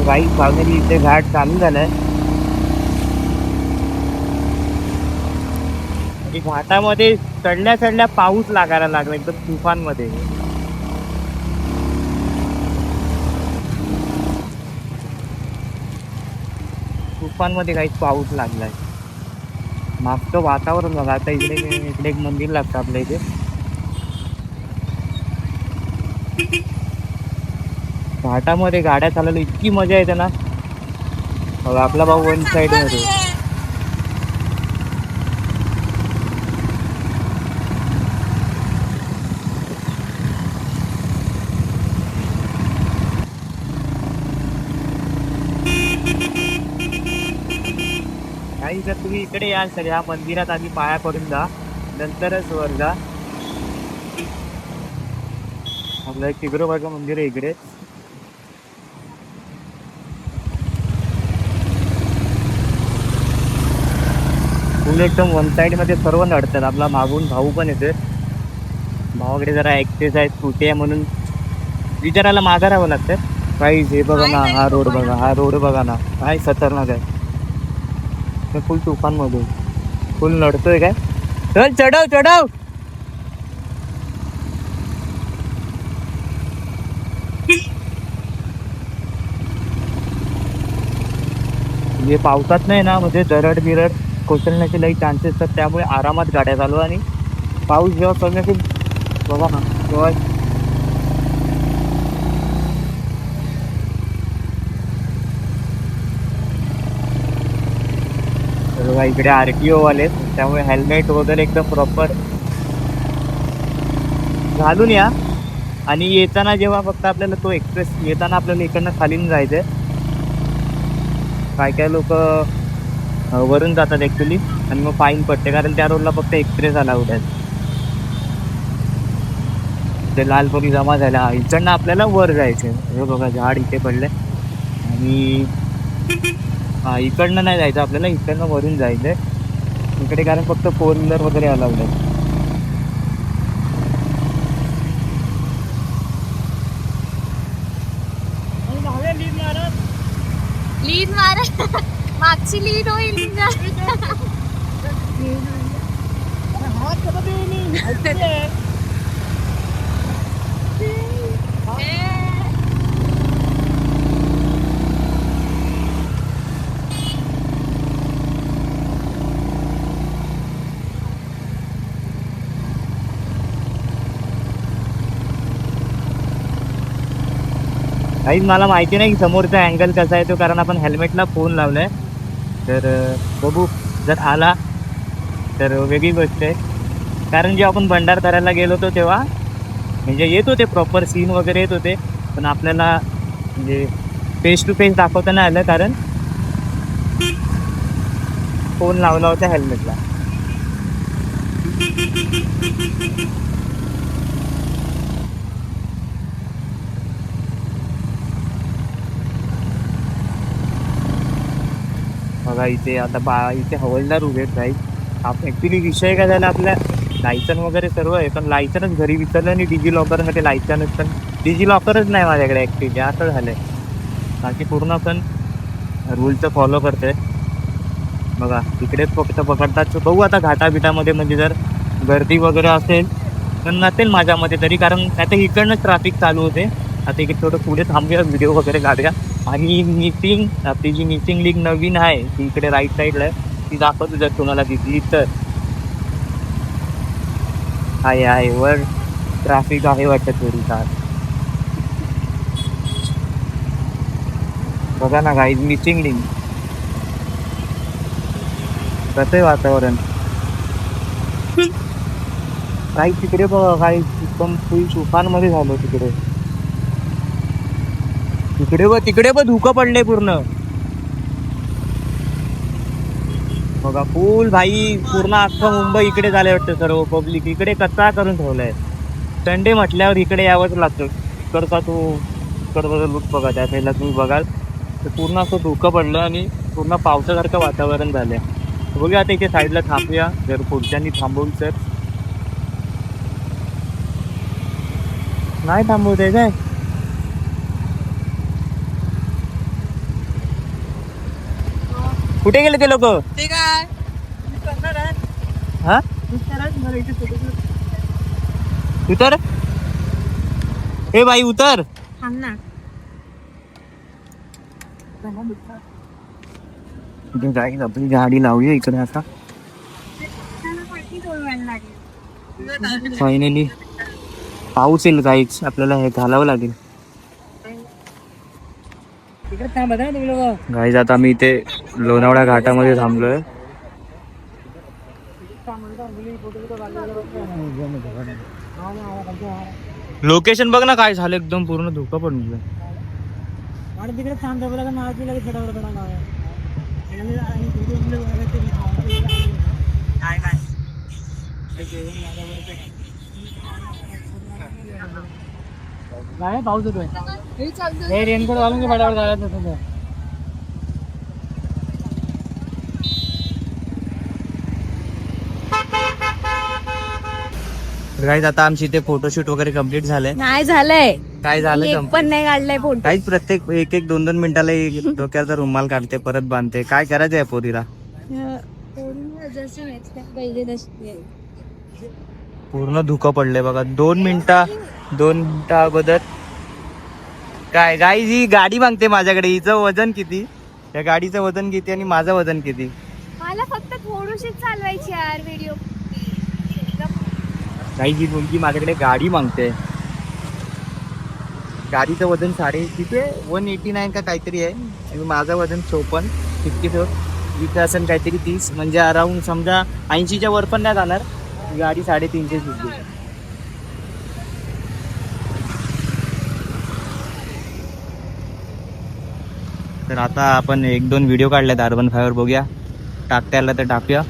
काही फायनली इथे घाट चालू झालाय आणि घाटामध्ये चढल्या चढल्या पाऊस लागायला लागला एकदम तुफानमध्ये. तुफानमध्ये काही पाऊस लागलाय. मागचं वातावरण बघा. आता इकडे इकडे एक मंदिर लागतं आपल्या इथे. घाटामध्ये गाड्या चालवल्या इतकी मजा येते ना. बघा आपला भाऊ वन साइड मध्ये. काही जर तुम्ही इकडे याल तर या मंदिरात आधी पाया पडून जा, नंतरच वर जा. आपलं एक तिगरोबाचं मंदिर आहे इकडे. फुल एकदम वन साइड मध्ये सर्व नडतात. आपला मागून भाऊ पण येते. भावाकडे जरा ऍक्सेस आहे, स्कूटी आहे म्हणून विचारायला माघार राहावं लागतं. काही हे बघा ना, हा रोड बघा, हा रोड बघा ना, काय खतरनाक आहे. फुल तुफान मध्ये फुल नडतोय काय. चल चढव चढव. म्हणजे पावसात नाही ना, म्हणजे दरड बिरड कोसळण्याचे लई चान्सेस असतात. त्यामुळे आरामात गाड्या चालवा आणि पाऊस जेव्हा कमी असेल बघा ना तेव्हा. बघा इकडे RTO वाले, त्यामुळे हेल्मेट वगैरे एकदम प्रॉपर घालून या. आणि येताना जेव्हा फक्त आपल्याला तो एक्सप्रेस येताना आपल्याला इकडनं खालीन जायचंय. काय काय लोक वरून जातात ऍक्च्युली आणि मग फाईन पडते, कारण त्या रोडला फक्त एक्सप्रेस अलाउड आहे. ते लालपरी जमा झाल्या. इकडनं आपल्याला वर जायचंय. हे बघा झाड इथे पडलंय आणि इकडनं नाही जायचं आपल्याला, इकडनं वरून जायचंय इकडे, कारण फक्त फोर व्हीलर वगैरे अलाउड आहे. लीड मार. मागची लीड होईल तुझ्या. काही मला माहिती नाही की समोरचा अँगल कसा आहे तो, कारण आपण हेल्मेटला फोन लावलाय. तर बघू जर आला तर वेगळी गोष्ट आहे. कारण जेव्हा आपण भंडारदऱ्याला गेलो होतो तेव्हा म्हणजे येत होते प्रॉपर सीन वगैरे येत होते, पण आपल्याला म्हणजे फेस टू फेस दाखवता नाही आलं, कारण फोन लावला होता हेल्मेटला. बघा इथे आता इथे हवालदार उभे आहेत काही. ॲक्च्युली विषय काय झाला, आपल्या लायसन वगैरे सर्व आहे, पण लायसनच घरी विचारलं आणि डिजिलॉकरमध्ये लायसनच, पण डिजिलॉकरच नाही माझ्याकडे ॲक्च्युली. असं झालं आहे. बाकी पूर्ण पण रूलचं फॉलो करते. बघा तिकडेच फक्त पकडतात. बघू आता घाटाबिटामध्ये म्हणजे जर गर्दी वगैरे असेल, पण नसेल माझ्या मते तरी, कारण आता इकडनंच ट्रॅफिक चालू होते. आता इकडे थोडं पुढे थांबूया, व्हिडिओ वगैरे काढूया. आणि मिसिंग आपली जी मिसिंग लिंक नवीन आहे ती इकडे राईट साईडला आहे, ती दाखवतो जर तुम्हाला दिसली तर. आहे वर ट्रॅफिक आहे वाटतं थोडीफार. बघा ना गाईज, मिसिंग लिंक. कसं आहे वातावरण काही तिकडे बघा. काही एकदम फुल तुफानमध्ये झालं तिकडे. तिकडे पण धुकं पडले पूर्ण. बघा फुल भाई, पूर्ण अख्खं मुंबई इकडे झालं वाटतं. सर्व पब्लिक इकडे कचरा करून ठेवलाय. संडे म्हटल्यावर इकडे यावंच लागतं. इकडचा इकडचं लुक बघा, त्या साईडला तुम्ही बघाल तर पूर्ण असं धुकं पडलं आणि पूर्ण पावसासारखं वातावरण झालंय. बघूया आता इथे साईडला थांबूया, जर पुढच्यांनी थांबवलं तर. नाही थांबवते काय. कुठे गेले ते लोक? ते काय हा उतर, हे बाई उतर. थांब ना. जाईल आपली गाडी लावूया इकडे आता. फायनली पाऊस येईल काहीच, आपल्याला हे घालावं लागेल. गाईज आता मी इथे लोणावळा घाटामध्ये थांबलोय. लोकेशन बघ ना काय झालं, एकदम पूर्ण धोका पडलं. पाऊस येतोय, रेनकोट घालून की फटाफट जायला. गाईज आता आमची इथे फोटोशूट वगैरे कम्प्लीट झालंय. नाही झालंय, काय झालं एक पण नाही काढलाय फोटो. काहीच, प्रत्येक एक एक 2-2 मिनिटाला डोक्याचा रुमाल काढते, परत बांधते. काय करायचं आहे पोरीला? पूर्ण धुकं पडलंय बघा. 2 मिनिटा अगोदर काय गाईज ही गाडी मागते माझ्याकडे. हिचं वजन किती, या गाडीचं वजन किती आणि माझं वजन किती? मला फक्त थोडीशी चालवायची यार व्हिडिओ. काही ही मुलगी माझ्याकडे गाडी मागते. गाडीचं वजन किती आहे, 189 का काहीतरी आहे, आणि माझं वजन 54 इथे असेल काहीतरी 30, म्हणजे अराउंड समजा 80च्या वर पण नाही जाणार. गाडी 350 सुद्धा. तर आता आपण 1-2 व्हिडिओ काढलेत अर्बन फायवर, बघूया टाकता आला तर टाकूया.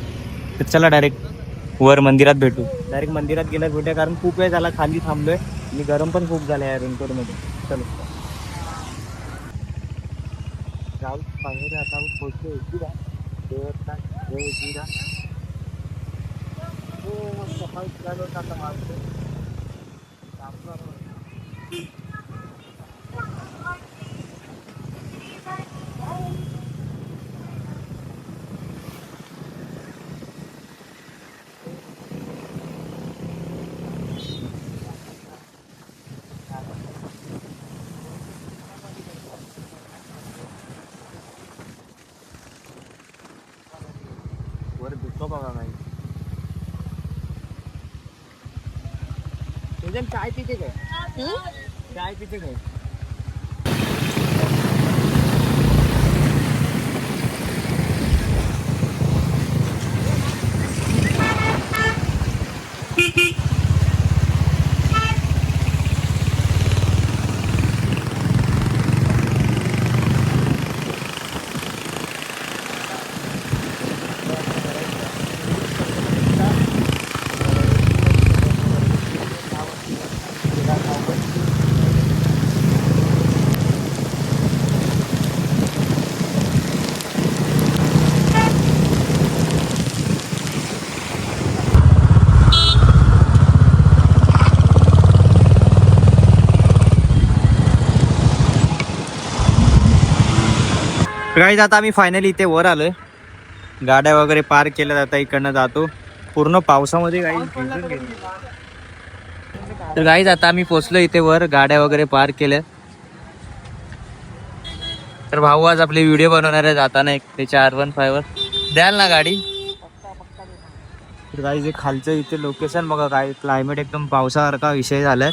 तर चला डायरेक्ट वर मंदिरात भेटू. डायरेक्ट मंदिरात गेला भेटूया, कारण खूप वेळ झाला खाली थांबलोय आणि गरम पण खूप झालं या रेनकोटमध्ये. चलो जाऊ पाहिजे आता पोहोचलो. वर दुःख बघा नाही. चाय पिते काय? चाय पिते काय? गाईज आता आम्ही फायनली इथे वर आलोय. गाड्या वगैरे पार्क केल्या, आता इकडनं जातो. पूर्ण पावसामध्ये गाईज भिजून गेली. तर गाईज आता आम्ही पोचलो इथे वर, गाड्या वगैरे पार्क केल्या. तर भाऊ आज आपले व्हिडिओ बनवणार आहे जाताना एक त्याच्या R15 वर. द्याल ना गाडी? तर गाईज खालचं इथे लोकेशन बघा, काय क्लायमेट एकदम पावसासारखा विषय झालाय.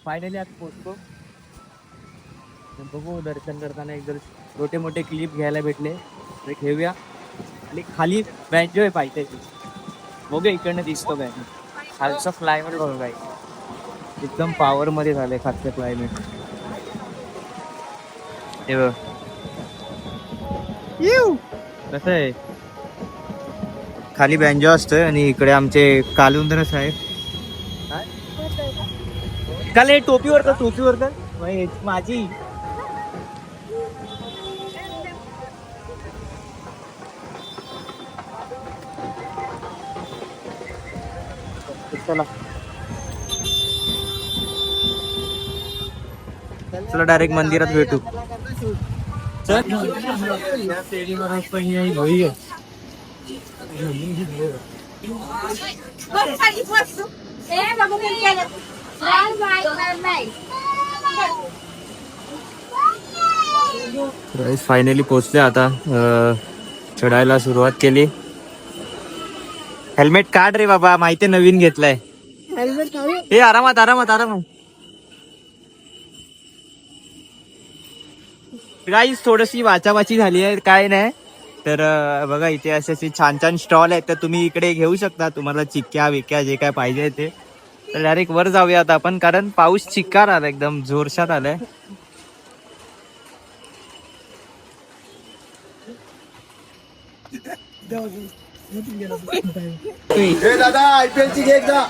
फायनली आज पोचतो. बघू दर्शन करताना एकदम छोटे मोठे क्लिप घ्यायला भेटले ते घेऊया. आणि खाली बँजो आहे पाहिजे, बघू इकडनं दिसतो काय खालचं क्लायमेट बघू काय एकदम पॉवर मध्ये झालंय खालचं क्लायमेट. हे बघ कसं आहे, खाली बँजो असतोय आणि इकडे आमचे कालुंदर साहेब. काल हे टोपीवर का माझी. चला डायरेक्ट मंदिरात भेटू. फायनली पोहोचले आता. चढायला सुरुवात केली. हेल्मेट काढ रे बाबा, माहिती नवीन घेतलाय. हे आरामात आरामात आरामात. गाईस थोडीशी वाचावाची झाली आहे, काय नाही. तर बघा इथे असे छान छान स्टॉल आहेत, तर तुम्ही इकडे घेऊ शकता. तुम्हाला चिक्क्या विक्या जे काय पाहिजे ते. तर डायरेक्ट वर जाऊया आता आपण, कारण पाऊस चिक्कार आला, एकदम जोरशात आलाय. दादा IPL ची घे एकदा.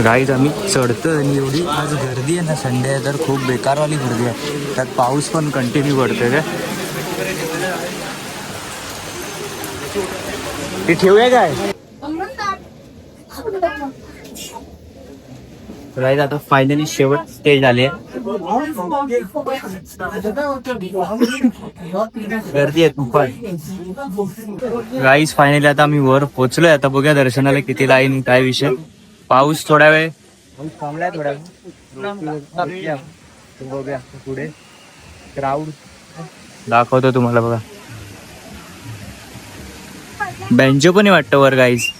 गाईज आम्ही चढतो आणि एवढी आज गर्दी आहे ना, संडे आहे तर खूप बेकारवाली गर्दी आहे. त्यात पाऊस पण कंटिन्यू पडतोय काय. ते ठेवूया काय गाईज. आता फायनली शेवट स्टेज आली आहे. गर्दी आहे तुफान. गाईज फायनली आता आम्ही वर पोहोचलोय. आता बघूया दर्शनाला किती लाईन, काय विषय. पाऊस थोड्या वेळ थांबलाय, थोड्या वेळ बघूया पुढे क्राऊड दाखवतो तुम्हाला. बघा बेंचो पण वाटतं वर गाईज.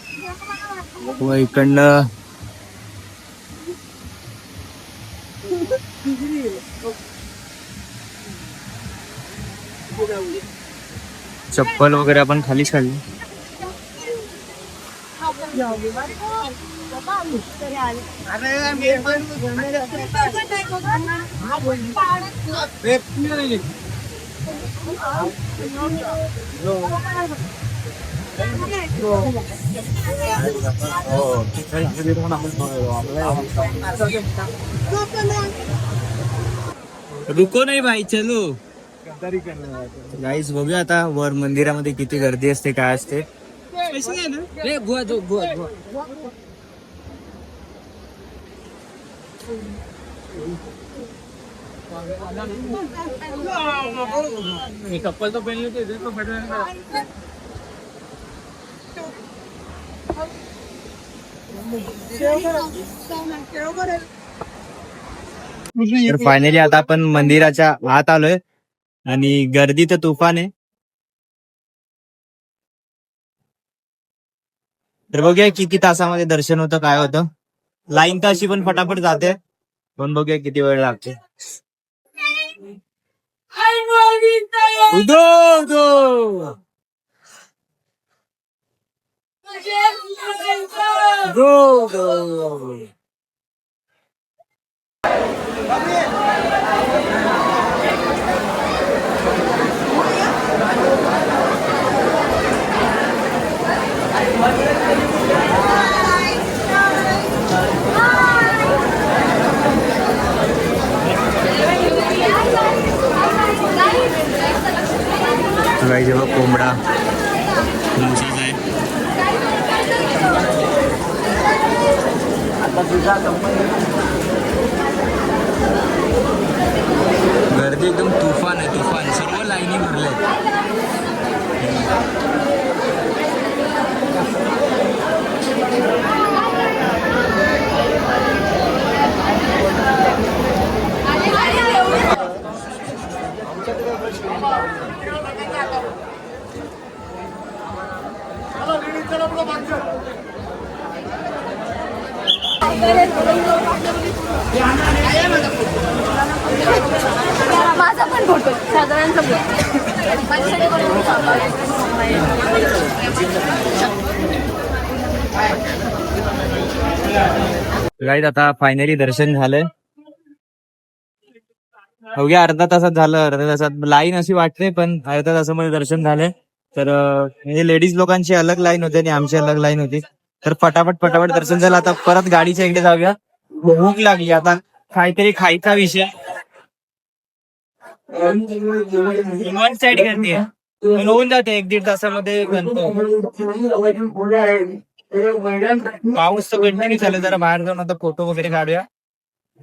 व इकडनं चप्पल वगैरे आपण खालीच काढली. रुको नाही भाई, चलो. गाईस बघूया आता वर मंदिरामध्ये किती गर्दी असते, काय असते. कपल तो पहले तर फायनली आता आपण मंदिराच्या आत आलोय आणि गर्दी तर तुफान आहे. तर बघूया किती तासामध्ये दर्शन होतं, काय होतं. लाईन तर अशी पण फटाफट जाते, पण बघूया किती वेळ लागते. जेव्हा कोंबडा आहे. गर्दी एकदम तुफान आहे, तुफान. सर्व लाईनी भरल्या आहेत. माझा पण फोटो साधारण गाईज आता फायनली दर्शन झालंय. अवघ्या अर्धा तासात झालं. अर्ध्या तासात लाईन अशी वाटते, पण अर्ध्या तासामध्ये दर्शन झालंय. तर म्हणजे लेडीज लोकांची अलग लाईन होती आणि आमची अलग लाईन होती. तर फटाफट फटाफट दर्शन झालं. आता परत गाडीच्या इकडे जाऊया. भूक लागली आता, काहीतरी खायचा विषय. वन साइड करते होऊन जाते 1-1.5 तासामध्ये बनतो. पाऊस तर कंटिन्यू चालू, जरा बाहेर जाऊन आता फोटो वगैरे काढूया.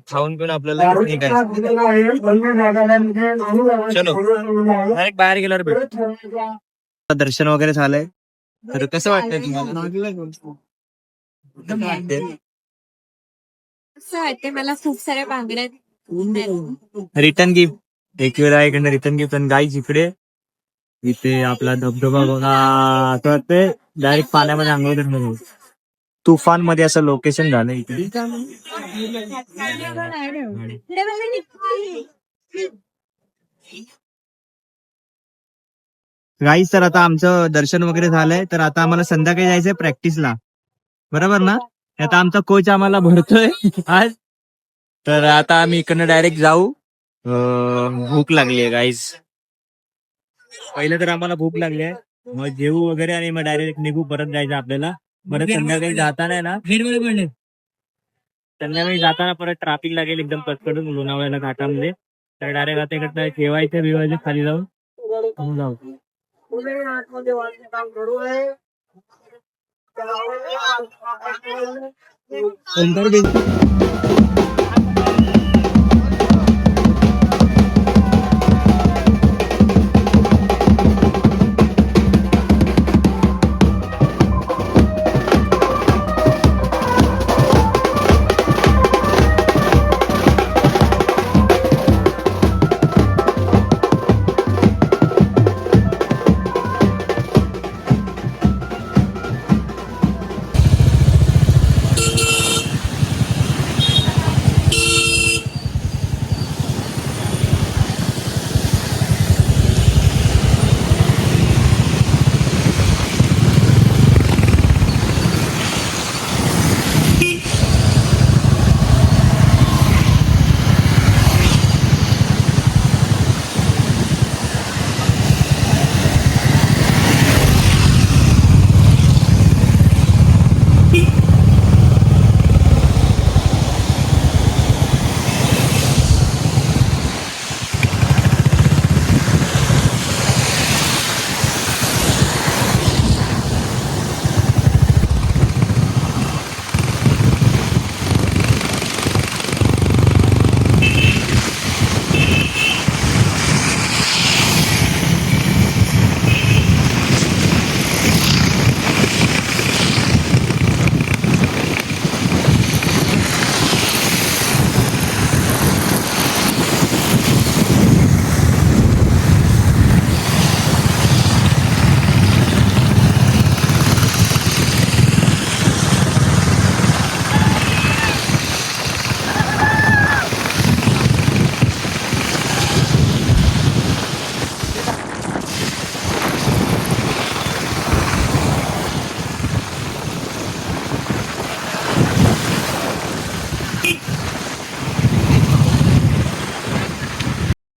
खाऊन पिऊन आपल्याला निघायचं. चलो डायरेक्ट बाहेर गेल्यावर भेटू. दर्शन वगैरे झालंय. तर कसं वाटतंय तुम्हाला? असं वाटते मला खूप साऱ्या बांगड्या रिटर्न गिफ्ट एक वेळा इकडनं रिटर्न गिफ्ट. आणि गाईज इथे आपला धबधबा बघा. असं वाटतंय डायरेक्ट पाण्यामध्ये आंघोळ करून तुफान मध्ये असं लोकेशन झालं इथे. गाईज तर आता आमचं दर्शन वगैरे झालंय. तर आता आम्हाला संध्याकाळी जायचंय प्रॅक्टिसला, बरोबर ना? आता आमचा कोच आम्हाला भरतोय आज. तर आता आम्ही इकडनं डायरेक्ट जाऊ. भूक लागली आहे गाईज. पहिलं तर आम्हाला भूक लागली आहे, मग जेवू वगैरे आणि मग डायरेक्ट निघू. परत जायचं आपल्याला. परत संध्याकाळी जाताना ना, संध्याकाळी जाताना परत ट्रॅफिक लागेल एकदम पटकन लोणावळ्याला घाटामध्ये. तर डायरेक्ट आता इकडनं जेवायचं खाली जाऊन जाऊ.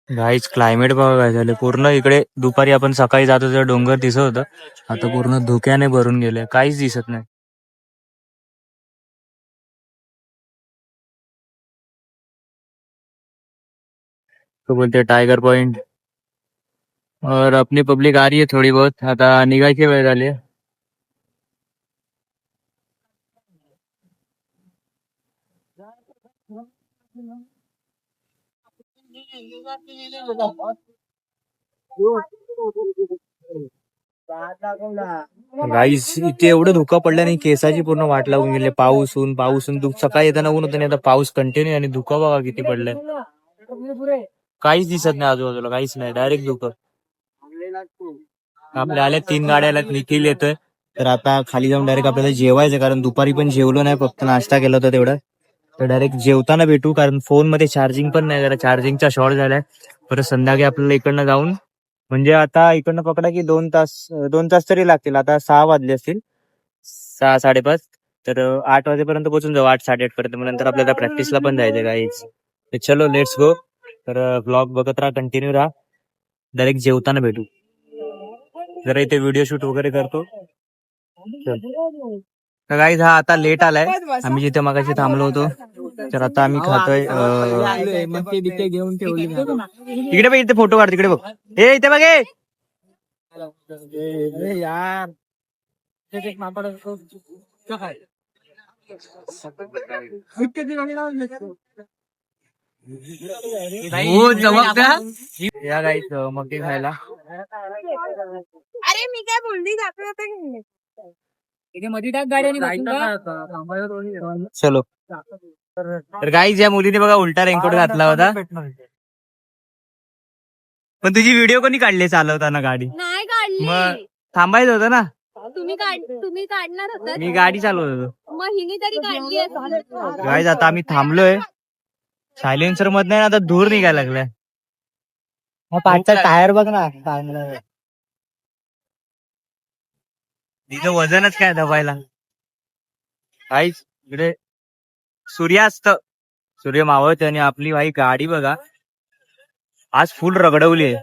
गाईच क्लायमेट बघा काय झालं पूर्ण इकडे. दुपारी आपण सकाळी जातो तेव्हा डोंगर दिसत होतं, आता पूर्ण धुक्याने भरून गेले, काहीच दिसत नाही. तो बोलते टाइगर पॉइंट और अपनी पब्लिक आ रही है थोड़ी बहुत. आता निघायची वेळ झाली. गाईस इथे एवढं धुका पडलं नाही, केसाची पूर्ण वाट लागून गेले. पाऊस ऊन सकाळी येताना ऊन होतं, आता पाऊस कंटिन्यू. आणि धुका बघा किती पडलंय, काहीच दिसत नाही आजूबाजूला, काहीच नाही, डायरेक्ट धुकं. आपल्या आल्या 3 गाड्या आल्यात, निखिल येतोय. तर आता खाली जाऊन डायरेक्ट आपल्याला जेवायचं, कारण दुपारी पण जेवलो नाही, फक्त नाश्ता केला होता तेवढा. तर डायरेक्ट जेवताना भेटू, कारण फोन मध्ये चार्जिंग पण नाही, जरा चार्जिंगचा शॉर्ट झालाय. परत संध्याकाळी आपल्याला इकडनं जाऊन, म्हणजे आता इकडनं पकडा की 2 तास तरी लागतील. आता 6 वाजले असतील, 6-6:30. तर 8 वाजेपर्यंत पोहोचून जाऊ, 8-8:30 पर्यंत. मग नंतर आपल्याला प्रॅक्टिसला पण जायचं गाईज. तर चलो लेट्स गो. तर ब्लॉग बघत राहा, कंटिन्यू राहा. डायरेक्ट जेवताना भेटू. जरा इथे व्हिडिओ शूट वगैरे करतो. चल. तर गाईज हा आता लेट आलाय, आम्ही जिथे मगाशी थांबलो होतो. तर आता आम्ही खातोय घेऊन ठेवली तिकडे बघ, इथे फोटो काढ, तिकडे बघ, हे इथे बघ हे. यार हो चमकता या गाईज मग खायला. अरे मी काय बोलली जाता मध्ये टाक गाडी चलो. तर गाईज या मुलीने बघा उलटा रेनकोट घातला होता. पण तुझी व्हिडिओ कोणी काढली चालवताना गाडी? नाही काढली. मग थांबायचं होतं ना. तुम्ही काढणार होता. मी गाडी चालवत होतो. मग हिने तरी काढली आहे. गाईज आता आम्ही थांबलोय. सायलेन्सर मधनं आता धूर निघायला लागलाय. पाठचा टायर बघ ना. तिचं वजनच काय दबायला. काहीच इकडे सूर्यास्त, सूर्य मावळते आणि आपली भाई गाडी बघा आज फुल रगडवली आहे.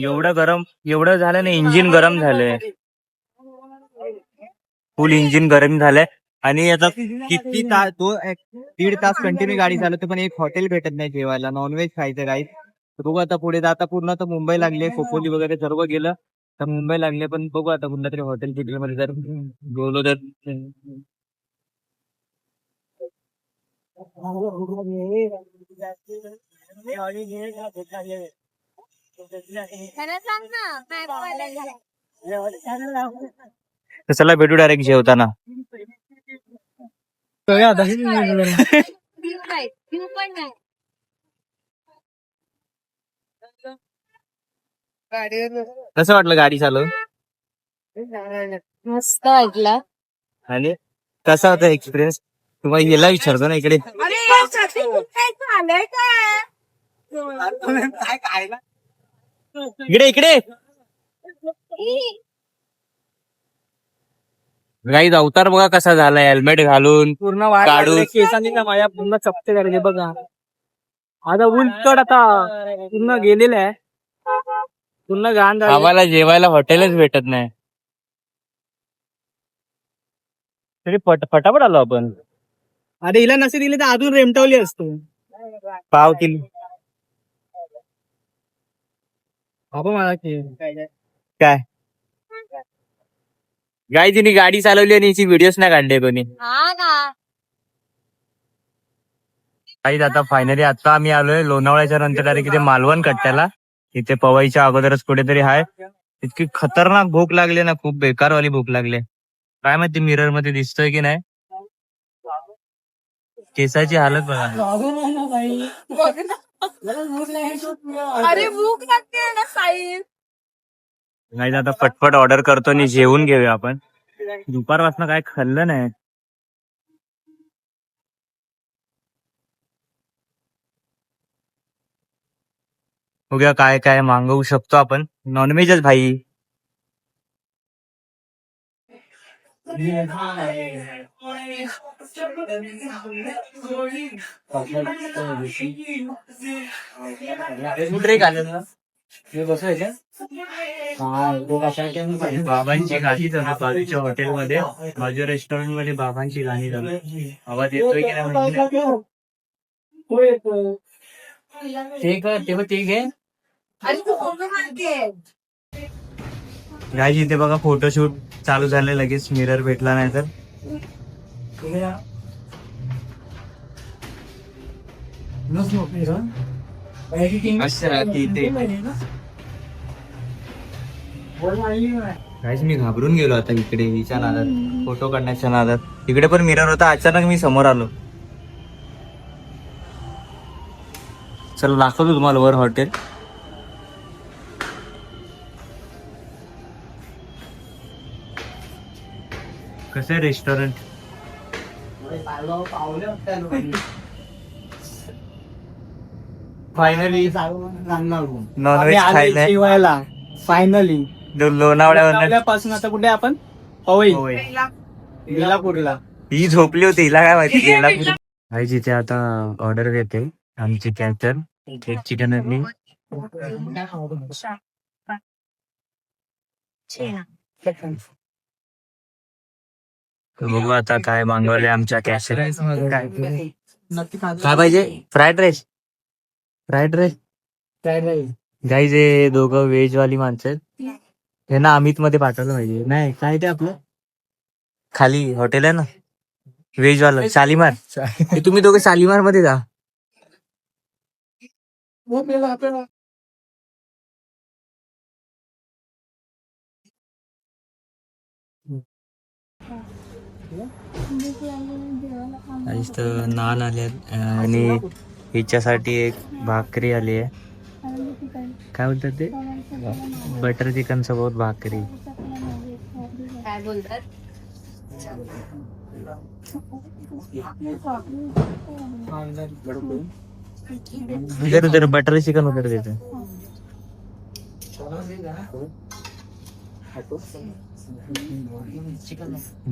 एवढं गरम, एवढं झालं ना, इंजिन गरम झालंय, फुल इंजिन गरम झालंय. आणि आता किती तास, 1.5 तास कंटिन्यू गाडी चालवते, पण एक हॉटेल भेटत नाही जेवायला, नॉनव्हेज खायचं काही. बघू आता पुढे आता पूर्ण तर मुंबई लागले, खोपोली वगैरे सर्व गेलं तर मुंबई लागले. पण बघू आता कुठल्या तरी हॉटेल तिकडे मध्ये जर बोललो तर. त्याला सांग ना map वाल्याला. तर चला भेटू डायरेक्ट जेवताना. View पण नाही. कसं वाटलं गाडी चालव? मस्त वाटलं. आणि कसा होता एक्सपिरियन्स? तुम्हाला याला विचारतो ना इकडे. इकडे इकडे गाईज अवतार बघा कसा झालाय, हेल्मेट घालून पूर्ण काढून. केसांनी ना माझ्या पूर्ण चपटे झाले बघा. आता उलट आता पूर्ण गेलेलं आहे, पूर्ण घाण झाली. आम्हाला जेवायला हॉटेलच भेटत नाही. तरी फटाफट आलो आपण. अरे हिला नसे दिले तर अजून रेमटवली असतो. पाव किलो बाबा मला काय गाई तिने गाडी चालवली आणि हिची व्हिडिओच नाही काढले कोणी. हा ना. काही आता फायनली आता आम्ही आलोय लोणावळ्याच्या नंतर डायरेक्ट इथे मालवण कट्ट्याला. इथे पवईच्या अगोदरच कुठेतरी आहे. इतकी खतरनाक भूक लागली ना, खूप बेकारवाली भूक लागली. काय माहिती मिरर मध्ये दिसतोय की नाही. केसाची हालत बघा. अरे भूक लागते ना साई. नाही आता पटपट ऑर्डर करतो आणि जेवून घेऊया आपण. दुपारपासून काय खाल्लं नाही. बघूया काय काय मागवू शकतो आपण. नॉनव्हेजच भाई. बाबांची गाणी चालू बाजूच्या हॉटेलमध्ये, माझ्या रेस्टॉरंट मध्ये बाबांची गाणी चालू. आवाज येतोय की नाही? ते घे. गाईज इथे बघा फोटोशूट चालू झाले, लगेच मिरर भेटला नाही तर. गाईज मी घाबरून गेलो आता इकडे हिच्या नादात, फोटो काढण्याच्या नादात. इकडे पण मिरर होता, अचानक मी समोर आलो. चला दाखवतो तुम्हाला वर हॉटेल. कसं आहे रेस्टॉरंट. फायनली नॉनव्हेज खायला फायनली लोणावळ्यापासून आता कुठे आपण पवई वेलापूरला. ही झोपली होती, हिला काय माहिती वेलापूर. भाई जिथे आता ऑर्डर देते आमची कॅप्चर एक चिकन आणि बघू आता काय मागवले आमच्या कॅश काय पाहिजे. Fried rice. Fried rice guys हे दोघं व्हेज वाली माणसं आहेत. हे ना अमित मध्ये पाठवलं पाहिजे. नाही काय ते आपलं खाली हॉटेल आहे ना व्हेज वाला शालीमार. हे तुम्ही दोघे शालीमार मध्ये जा. नान आले आणि हिच्यासाठी एक भाकरी आली आहे. काय बोलतात ते बटर चिकन सोबत भाकरी. काय बोलतात उधर बटर चिकन वगैरे देते.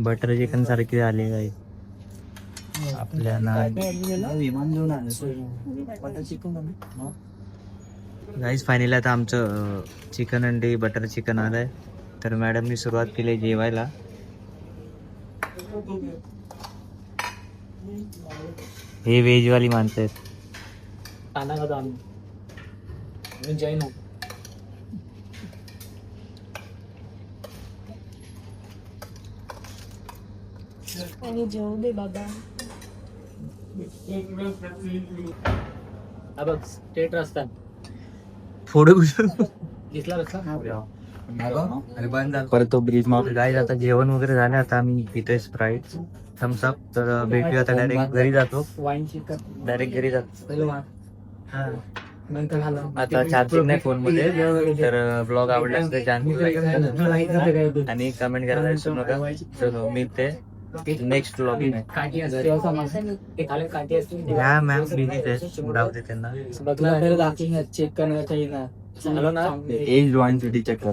बटर चिकन सारखी आली काही आपल्याला. गाईज फायनली आता आमचं चिकन अंडी बटर चिकन आलंय. तर मॅडमनी सुरुवात केली जेवायला. हे व्हेज वाली माणसं आहेत. जेवू दे बाबा. फोडू परत तो ब्रिज माउंट. गाईज आता जेवण वगैरे झालं. आता आम्ही पितोय स्प्राईट थम्सअप. तर भेटूया आता डायरेक्ट घरी जातो. डायरेक्ट घरी जातो. आता चार्जिंग नाही फोन मध्ये. तर ब्लॉग आवडला असेल तर आणि कमेंट करायला विसरू नका. चलो मिळते नेक्स्ट ब्लॉग. या मॅम बिझीच आहे. राहू दे त्यांना. चेक करण्याचा एज 1 चेक कर.